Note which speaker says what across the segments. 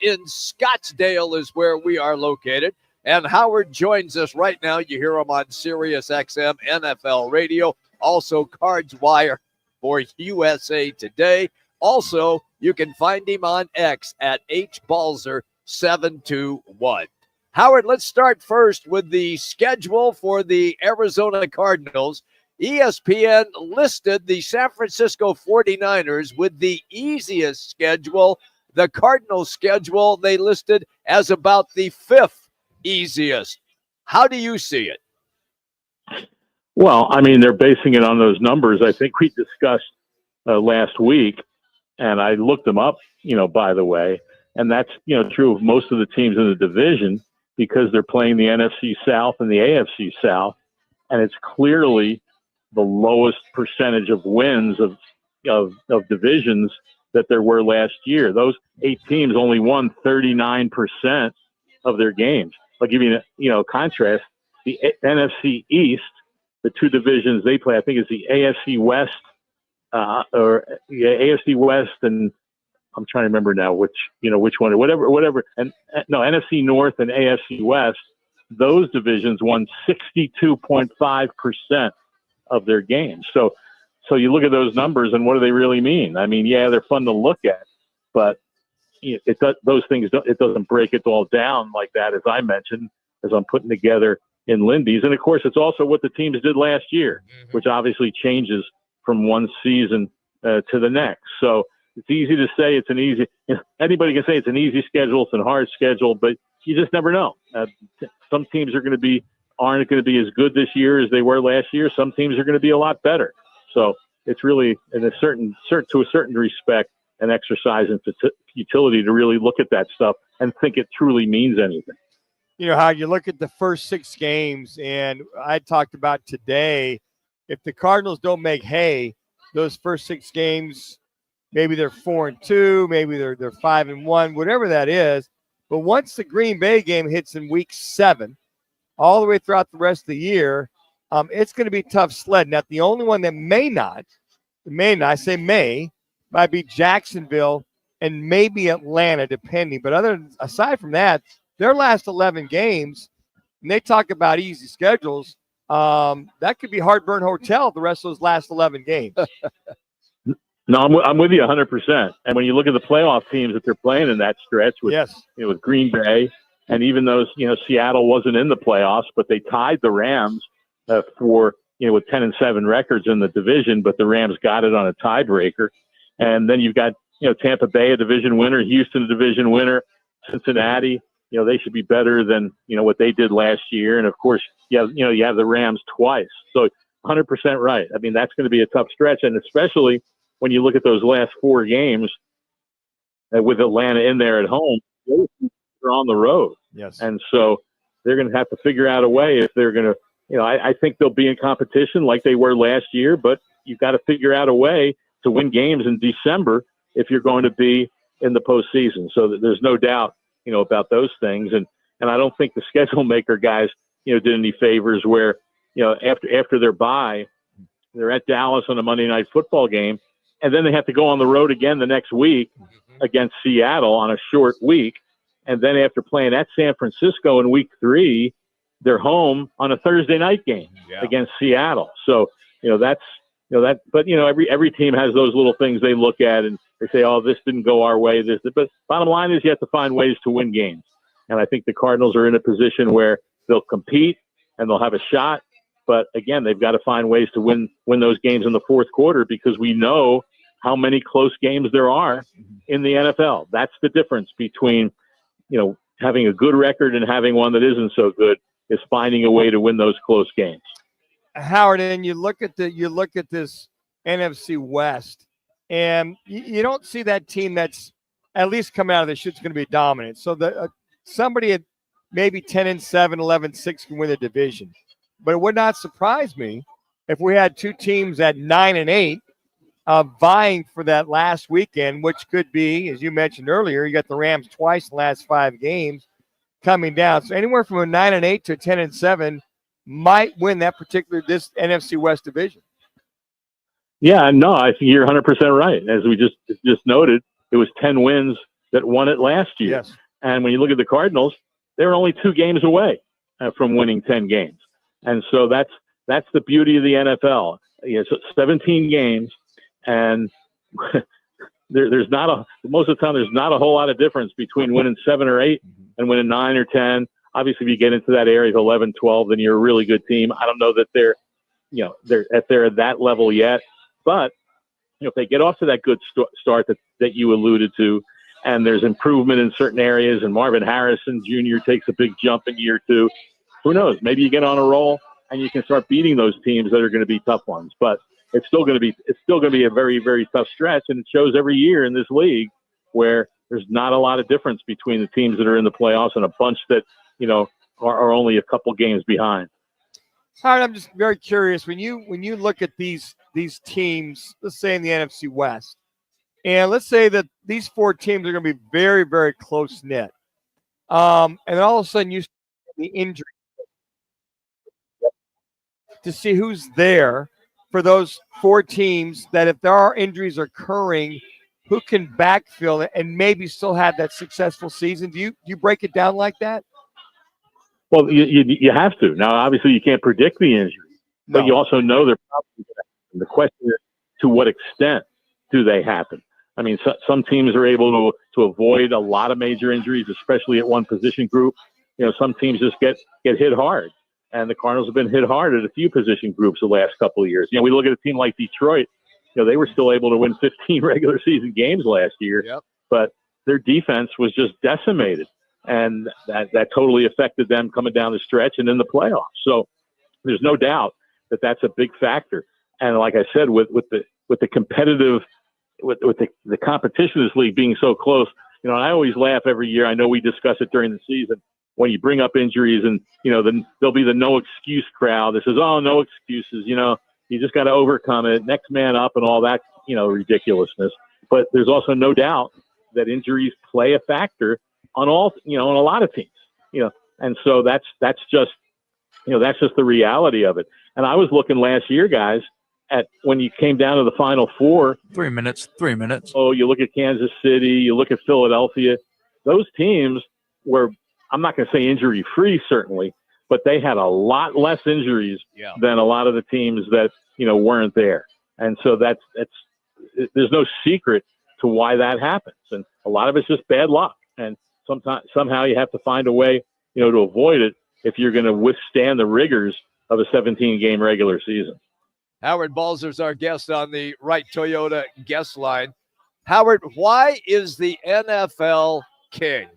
Speaker 1: in Scottsdale is where we are located. And Howard joins us right now. You hear him on Sirius XM, NFL Radio, also Cards Wire for USA Today. Also, you can find him on X at hbalzer721. Howard, let's start first with the schedule for the Arizona Cardinals. ESPN listed the San Francisco 49ers with the easiest schedule. The Cardinals schedule they listed as about the fifth easiest. How do you see it?
Speaker 2: Well, I mean, they're basing it on those numbers I think we discussed last week, and I looked them up, by the way, and that's, true of most of the teams in the division because they're playing the NFC South and the AFC South, and it's clearly the lowest percentage of wins of divisions that there were last year. Those 8 teams only won 39% of their games. I'll give you a contrast. The NFC East, the 2 divisions they play, I think it's the AFC West, AFC West, and I'm trying to remember now which one, whatever. And no, NFC North and AFC West, those divisions won 62.5% of their games. So you look at those numbers, and what do they really mean? I mean, yeah, they're fun to look at, but it doesn't break it all down like that, as I mentioned, as I'm putting together in Lindy's. And of course, it's also what the teams did last year, which obviously changes from one season to the next. So it's easy to say anybody can say it's an easy schedule, it's a hard schedule, but you just never know. Some teams aren't going to be as good this year as they were last year. Some teams are going to be a lot better. So it's really, to a certain respect, an exercise in futility to really look at that stuff and think it truly means anything.
Speaker 3: How you look at the first 6 games, and I talked about today, if the Cardinals don't make hay, those first 6 games, maybe they're 4-2, maybe they're 5-1, whatever that is. But once the Green Bay game hits in week 7, all the way throughout the rest of the year, it's going to be tough sledding. Now, the only one that might be Jacksonville and maybe Atlanta, depending. But aside from that, their last 11 games, and they talk about easy schedules, that could be Heartburn Hotel the rest of those last 11 games.
Speaker 2: No, I'm with you 100%. And when you look at the playoff teams that they're playing in that stretch with Green Bay, and even though Seattle wasn't in the playoffs, but they tied the Rams with 10-7 records in the division, but the Rams got it on a tiebreaker. And then you've got Tampa Bay, a division winner, Houston, a division winner, Cincinnati. They should be better than what they did last year. And of course, you have the Rams twice. So 100% right. I mean, that's going to be a tough stretch, and especially when you look at those last 4 games with Atlanta in there at home, they're on the road.
Speaker 3: Yes.
Speaker 2: And so they're going to have to figure out a way if they're going to, I think they'll be in competition like they were last year, but you've got to figure out a way to win games in December if you're going to be in the postseason. So there's no doubt, about those things. And I don't think the schedule maker guys, did any favors where, after their bye, they're at Dallas on a Monday Night Football game, and then they have to go on the road again the next week against Seattle on a short week. And then after playing at San Francisco in week 3, they're home on a Thursday night game against Seattle. So, but every team has those little things they look at and they say, oh, this didn't go our way. But bottom line is you have to find ways to win games. And I think the Cardinals are in a position where they'll compete and they'll have a shot. But again, they've got to find ways to win those games in the fourth quarter because we know how many close games there are in the NFL. That's the difference between, having a good record and having one that isn't so good, is finding a way to win those close games.
Speaker 3: Howard, and you look at this NFC West, and you don't see that team that's at least come out of this shit's going to be dominant. So somebody at maybe 10-7, 11-6 can win the division. But it would not surprise me if we had 2 teams at 9-8 vying for that last weekend, which could be, as you mentioned earlier, you got the Rams twice in the last 5 games coming down. So anywhere from a 9-8 to a 10-7 might win this NFC West division. Yeah,
Speaker 2: no, I think you're 100% right. As we just noted, it was 10 wins that won it last year.
Speaker 3: Yes.
Speaker 2: And when you look at the Cardinals, they're only 2 games away from winning 10 games. And so that's the beauty of the NFL. So 17 games, and there's not most of the time there's not a whole lot of difference between winning 7 or 8 and winning 9 or 10. Obviously, if you get into that area of 11, 12, then you're a really good team. I don't know that they're at that level yet, but if they get off to that good start that you alluded to, and there's improvement in certain areas, and Marvin Harrison Jr. takes a big jump in year 2, who knows? Maybe you get on a roll and you can start beating those teams that are going to be tough ones. But it's still going to be a very, very tough stretch, and it shows every year in this league where there's not a lot of difference between the teams that are in the playoffs and a bunch that are only a couple games behind.
Speaker 3: Howard, I'm just very curious when you look at these teams, let's say in the NFC West, and let's say that these 4 teams are going to be very, very close knit, and then all of a sudden you see the injury to see who's there for those 4 teams. That if there are injuries occurring, who can backfill it and maybe still have that successful season? Do you break it down like that?
Speaker 2: Well, you have to. Now, obviously, you can't predict the injuries, but you also know they're probably going to happen. The question is, to what extent do they happen? I mean, some teams are able to avoid a lot of major injuries, especially at one position group. Some teams just get hit hard, and the Cardinals have been hit hard at a few position groups the last couple of years. We look at a team like Detroit. They were still able to win 15 regular season games last year, but their defense was just decimated. And that totally affected them coming down the stretch and in the playoffs. So there's no doubt that that's a big factor. And like I said, with the competitive, with the competition of this league being so close, and I always laugh every year. I know we discuss it during the season when you bring up injuries, and then there'll be the no excuse crowd that says, "Oh, no excuses. You just got to overcome it. Next man up," and all that ridiculousness. But there's also no doubt that injuries play a factor on all, on a lot of teams, and so that's just the reality of it. And I was looking last year, guys, at when you came down to the Final 4.
Speaker 4: 3 minutes.
Speaker 2: Oh, you look at Kansas City, you look at Philadelphia. Those teams were, I'm not going to say injury free, certainly, but they had a lot less injuries than a lot of the teams that weren't there. And so that's there's no secret to why that happens, and a lot of it's just bad luck. And somehow you have to find a way, to avoid it if you're going to withstand the rigors of a 17-game regular season.
Speaker 1: Howard Balzer's our guest on the Right Toyota guest line. Howard, why is the NFL king?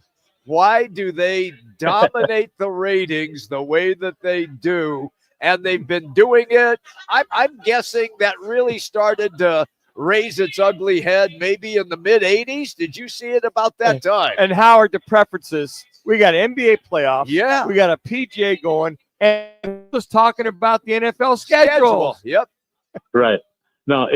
Speaker 1: Why do they dominate the ratings the way that they do? And they've been doing it. I'm guessing that really started to raise its ugly head maybe in the mid-'80s. Did you see it about that time?
Speaker 3: And Howard, the preferences, we got NBA playoffs.
Speaker 1: Yeah.
Speaker 3: We got a PGA going, and was talking about the NFL schedule.
Speaker 1: Yep.
Speaker 2: Right. No,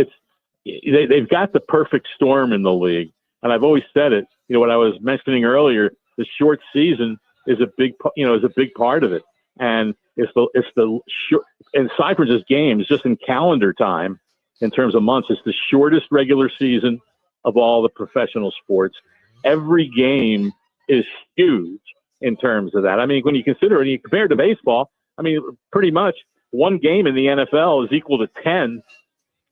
Speaker 2: they've got the perfect storm in the league. And I've always said it, what I was mentioning earlier, the short season is a big part of it. And it's the short, and aside from just games, just in calendar time, in terms of months, it's the shortest regular season of all the professional sports. Every game is huge in terms of that. I mean, when you compare it to baseball, I mean, pretty much one game in the NFL is equal to 10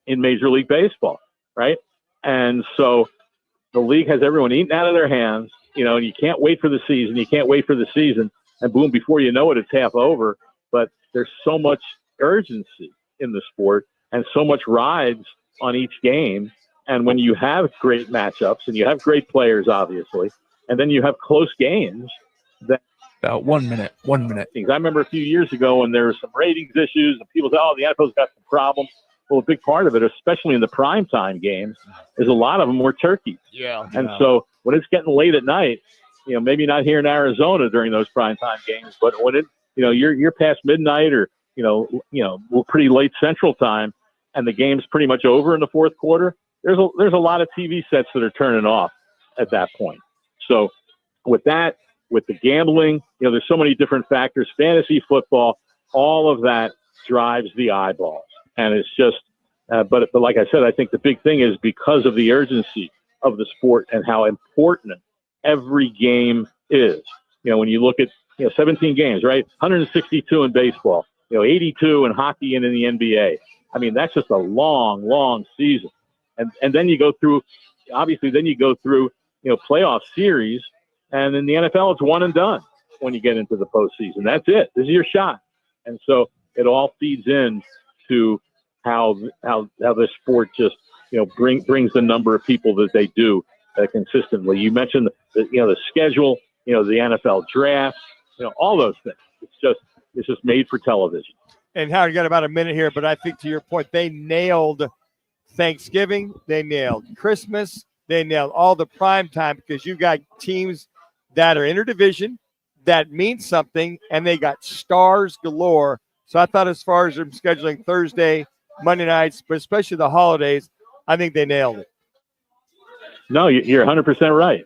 Speaker 2: in Major League Baseball, right? And so the league has everyone eating out of their hands, and you can't wait for the season. And boom, before you know it, it's half over. But there's so much urgency in the sport and so much rides on each game. And when you have great matchups and you have great players, obviously, and then you have close games, that
Speaker 4: about 1 minute.
Speaker 2: I remember a few years ago when there were some ratings issues and people said, "Oh, the NFL's got some problems." Well, a big part of it, especially in the primetime games, is a lot of them were turkeys.
Speaker 1: Yeah.
Speaker 2: And so when it's getting late at night, maybe not here in Arizona during those primetime games, but when you're past midnight or pretty late Central Time, and the game's pretty much over in the fourth quarter, there's a lot of TV sets that are turning off at that point. So with that, with the gambling, there's so many different factors. Fantasy football, all of that drives the eyeballs, and it's just. But like I said, I think the big thing is because of the urgency of the sport and how important every game is. When you look at 17 games, right? 162 in baseball, 82 in hockey and in the NBA. I mean, that's just a long, long season. And then you go through, obviously, playoff series, and in the NFL, it's one and done when you get into the postseason. That's it. This is your shot. And so it all feeds in to how this sport just brings the number of people that they do consistently. You mentioned the schedule, the NFL draft, all those things. It's just made for television.
Speaker 3: And Howard, you got about a minute here, but I think to your point, they nailed Thanksgiving, they nailed Christmas, they nailed all the prime time, because you got teams that are interdivision that mean something, and they got stars galore. So I thought, as far as them scheduling Thursday, Monday nights, but especially the holidays, I think they nailed it.
Speaker 2: No, you're 100% right.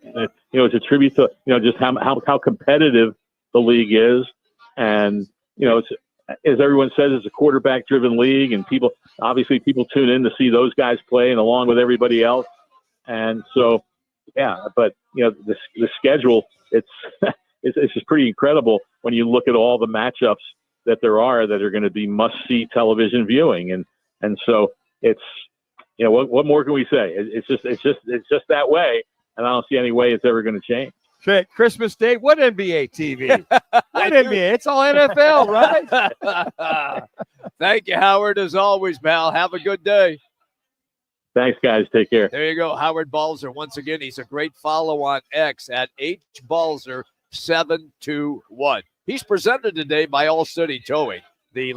Speaker 2: It's a tribute to just how competitive the league is, and it's, as everyone says, it's a quarterback-driven league, and people tune in to see those guys play, and along with everybody else. And so, but the schedule, it's just pretty incredible when you look at all the matchups that there are that are going to be must-see television viewing, and so it's what more can we say? It's just that way, and I don't see any way it's ever going to change.
Speaker 3: Christmas Day, what NBA TV? What NBA? It's all NFL, right?
Speaker 1: Thank you, Howard, as always, pal. Have a good day.
Speaker 2: Thanks, guys. Take care.
Speaker 1: There you go. Howard Balzer. Once again, he's a great follow on X at HBalzer721. He's presented today by All City Towing. The